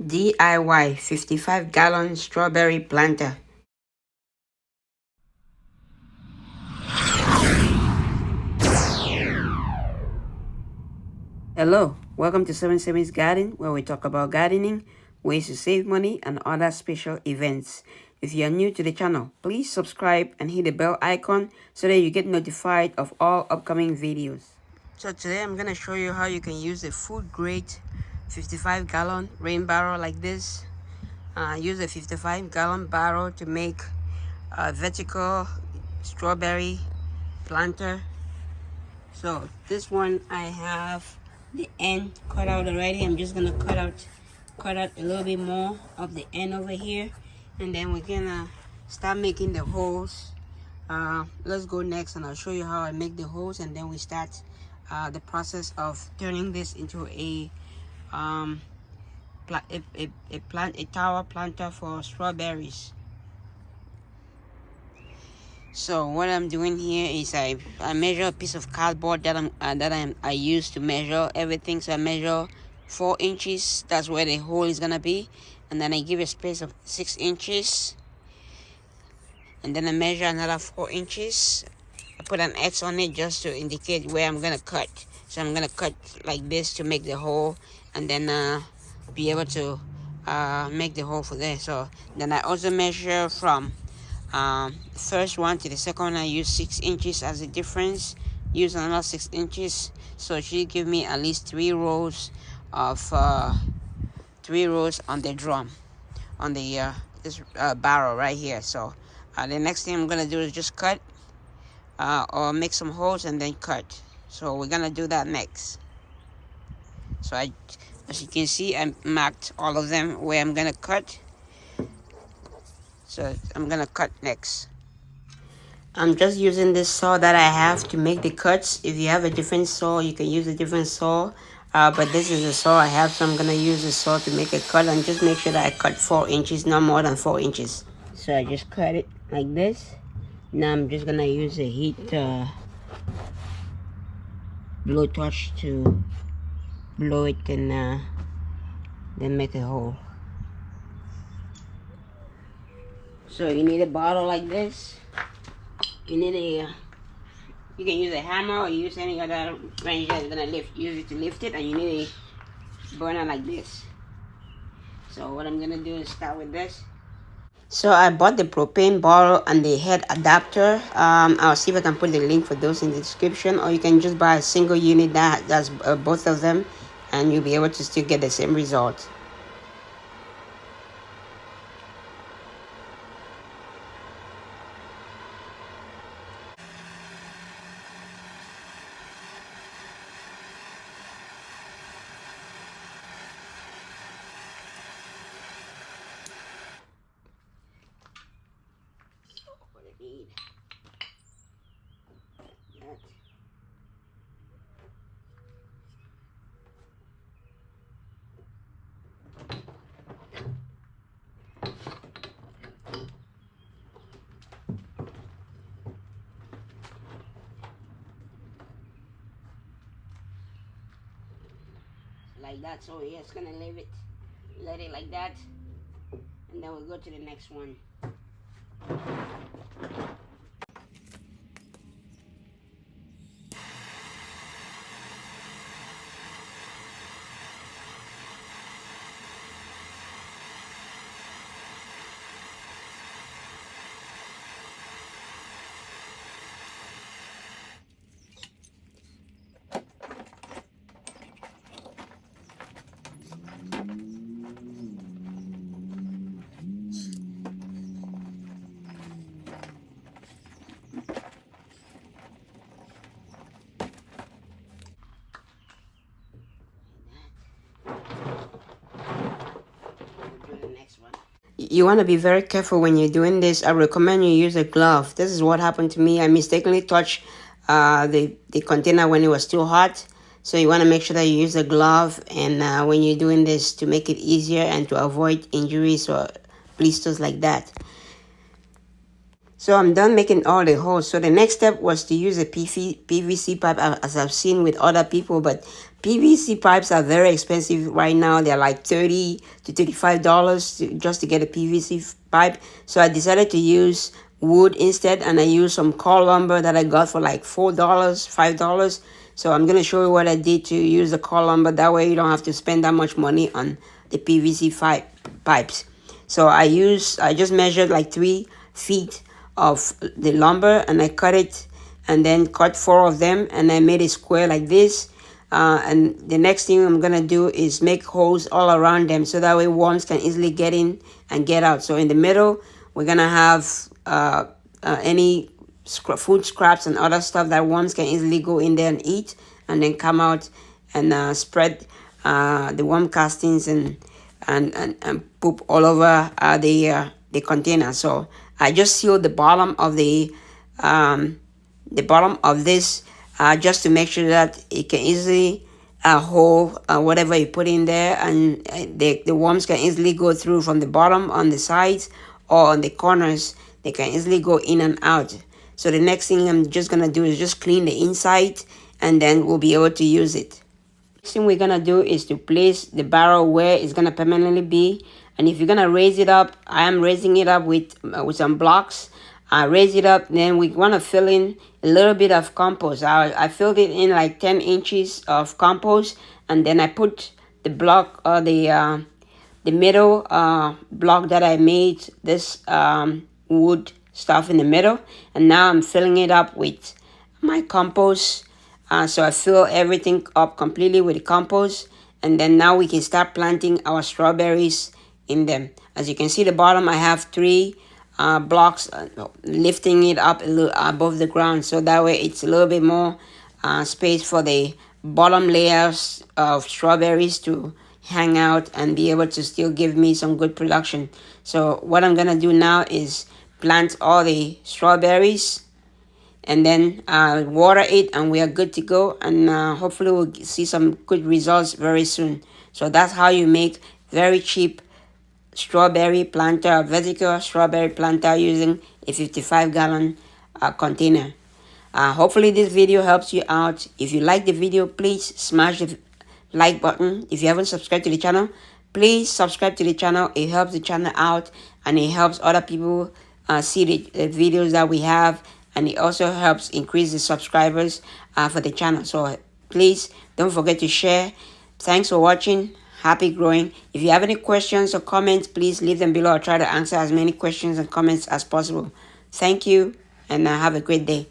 DIY 55-gallon strawberry planter. Hello, welcome to 77's Garden, where we talk about gardening, ways to save money, and other special events. If you are new to the channel, please subscribe and hit the bell icon so that you get notified of all upcoming videos. So today I'm going to show you how you can use a food-grade 55-gallon rain barrel like this. Use a 55-gallon barrel to make a vertical strawberry planter. So this one I have the end cut out already. I'm just gonna cut out a little bit more of the end over here, and then we're gonna start making the holes. Let's go next and I'll show you how I make the holes, and then we start the process of turning this into a tower planter for strawberries. So what I'm doing here is I measure a piece of cardboard that I use to measure everything. So I measure 4 inches. That's where the hole is gonna be, and then I give a space of 6 inches, and then I measure another 4 inches. I put an X on it just to indicate where I'm gonna cut. So I'm gonna cut like this to make the hole, and then be able to make the hole for there. So then I also measure from first one to the second one. I use 6 inches as a difference. Use another 6 inches, so it should give me at least 3 rows of 3 rows on the drum, on the this barrel right here. So the next thing I'm gonna do is just cut or make some holes and then cut. So we're gonna do that next. So as you can see, I marked all of them where I'm gonna cut. So I'm gonna cut next. I'm just using this saw that I have to make the cuts. If you have a different saw, you can use a different saw. But this is the saw I have, so I'm gonna use the saw to make a cut, and just make sure that I cut 4 inches, not more than 4 inches. So I just cut it like this. Now I'm just gonna use a heat blowtorch to blow it and then make a hole. So you need a bottle like this. You need you can use a hammer or use any other wrench that's gonna use it to lift it, and you need a burner like this. So what I'm gonna do is start with this. So I bought the propane bottle and the head adapter. I'll see if I can put the link for those in the description, or you can just buy a single unit that does both of them, and you'll be able to still get the same result. Like that. So yeah, it's gonna let it like that, and then we'll go to the next one. You want to be very careful when you're doing this. I recommend you use a glove. This is what happened to me. I mistakenly touched the container when it was too hot. So you want to make sure that you use a glove, and when you're doing this, to make it easier and to avoid injuries or blisters like that. So I'm done making all the holes. So the next step was to use a PVC pipe, as I've seen with other people. But PVC pipes are very expensive right now. They're like $30 to $35 just to get a PVC pipe. So I decided to use wood instead, and I used some core lumber that I got for like $4, $5. So I'm gonna show you what I did to use the core lumber. That way you don't have to spend that much money on the PVC pipes. So I just measured like 3 feet of the lumber, and I cut it, and then cut 4 of them, and I made a square like this. And the next thing I'm gonna do is make holes all around them, so that way worms can easily get in and get out. So in the middle we're gonna have any food scraps and other stuff that worms can easily go in there and eat, and then come out and spread the worm castings and poop all over the container. So I just sealed the bottom of this just to make sure that it can easily hold whatever you put in there, and the worms can easily go through from the bottom, on the sides, or on the corners. They can easily go in and out. So the next thing I'm just gonna do is just clean the inside, and then we'll be able to use it. Next thing we're gonna do is to place the barrel where it's gonna permanently be. And if you're gonna raise it up, I am raising it up with some blocks. I raise it up, then we want to fill in a little bit of compost. I filled it in like 10 inches of compost, and then I put the block, or the middle block that I made, this wood stuff in the middle, and now I'm filling it up with my compost. So I fill everything up completely with the compost, and then now we can start planting our strawberries in them. As you can see, the bottom I have 3 blocks lifting it up a little above the ground, so that way it's a little bit more space for the bottom layers of strawberries to hang out and be able to still give me some good production. So what I'm gonna do now is plant all the strawberries, and then water it, and we are good to go. And hopefully we'll see some good results very soon. So that's how you make very cheap strawberry planter, vertical strawberry planter, using a 55-gallon container. Hopefully this video helps you out. If you like the video, please smash the like button. If you haven't subscribed to the channel, please subscribe to the channel. It helps the channel out, and it helps other people see the videos that we have, and it also helps increase the subscribers for the channel. So please don't forget to share. Thanks for watching. Happy growing. If you have any questions or comments, please leave them below. I'll try to answer as many questions and comments as possible. Thank you, and have a great day.